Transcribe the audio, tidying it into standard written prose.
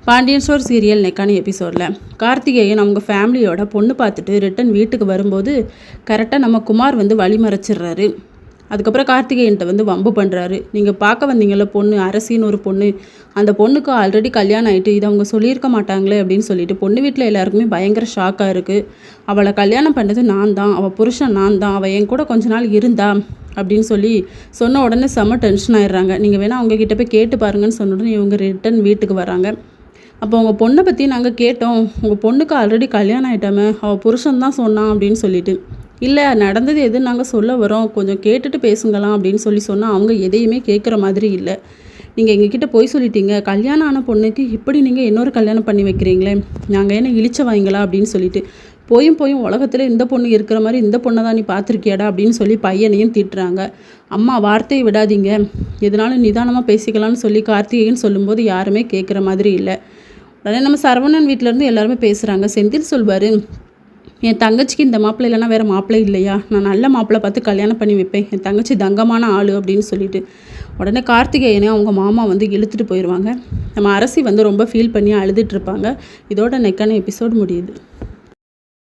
Pandian store serial நெக்கான எபிசோடில் கார்த்திகேயன் அவங்க ஃபேமிலியோட பொண்ணு பார்த்துட்டு ரிட்டன் வீட்டுக்கு வரும்போது கரெக்டாக நம்ம குமார் வந்து வழி மறைச்சிடுறாரு. அதுக்கப்புறம் கார்த்திகேயன்ட்ட வந்து வம்பு பண்ணுறாரு. நீங்கள் பார்க்க வந்தீங்கள பொண்ணு, அரசின்னு ஒரு பொண்ணு, அந்த பொண்ணுக்கு ஆல்ரெடி கல்யாணம் ஆகிட்டு, இதை அவங்க சொல்லியிருக்க மாட்டாங்களே அப்படின்னு சொல்லிட்டு பொண்ணு வீட்டில் எல்லாருக்குமே பயங்கர ஷாக்காக இருக்குது. அவளை கல்யாணம் பண்ணது நான் தான், அவள் புருஷன் நான் தான், அவள் என் கூட கொஞ்ச நாள் இருந்தா அப்படின்னு சொன்ன உடனே செம்ம டென்ஷன் ஆயிடுறாங்க. நீங்கள் வேணால் அவங்கக்கிட்ட போய் கேட்டு பாருங்கன்னு சொன்ன உடனே இவங்க ரிட்டன் வீட்டுக்கு வராங்க. அப்போ உங்கள் பொண்ணை பற்றி நாங்கள் கேட்டோம், உங்கள் பொண்ணுக்கு ஆல்ரெடி கல்யாணம் ஆகிட்டாமே, அவள் புருஷன் தான் சொன்னான் அப்படின்னு சொல்லிட்டு, இல்லை நடந்தது எதுன்னு நாங்கள் சொல்ல வரோம், கொஞ்சம் கேட்டுட்டு பேசுங்களாம் அப்படின்னு சொன்னால் அவங்க எதையுமே கேட்குற மாதிரி இல்லை. நீங்கள் எங்ககிட்ட போய் சொல்லிட்டீங்க, கல்யாணம் ஆன பொண்ணுக்கு இப்படி நீங்கள் இன்னொரு கல்யாணம் பண்ணி வைக்கிறீங்களே, நாங்கள் என்ன இழிச்ச வாங்கிங்களா அப்படின்னு சொல்லிட்டு, போயும் உலகத்தில் இந்த பொண்ணு இருக்கிற மாதிரி இந்த பொண்ணை தான் நீ பார்த்துருக்கியாடா அப்படின்னு சொல்லி பையனையும் திட்டுறாங்க. அம்மா வார்த்தையை விடாதீங்க, எதனாலும் நிதானமாக பேசிக்கலாம்னு சொல்லி கார்த்திகேயன் சொல்லும்போது யாருமே கேட்குற மாதிரி இல்லை. உடனே நம்ம சரவணன் வீட்டிலேருந்து எல்லாருமே பேசுகிறாங்க. செந்தில் சொல்வார், என் தங்கச்சிக்கு இந்த மாப்பிள்ளை இல்லைன்னா வேறு மாப்பிள்ளை இல்லையா, நான் நல்ல மாப்பிள்ளை பார்த்து கல்யாணம் பண்ணி வைப்பேன், என் தங்கச்சி தங்கமான ஆள் அப்படின்னு சொல்லிட்டு உடனே கார்த்திகேயனே அவங்க மாமா வந்து இழுத்துட்டு போயிடுவாங்க. நம்ம அரசி வந்து ரொம்ப ஃபீல் பண்ணி அழுதுட்டு இருப்பாங்க. இதோட நெக்கான எபிசோட் முடியுது.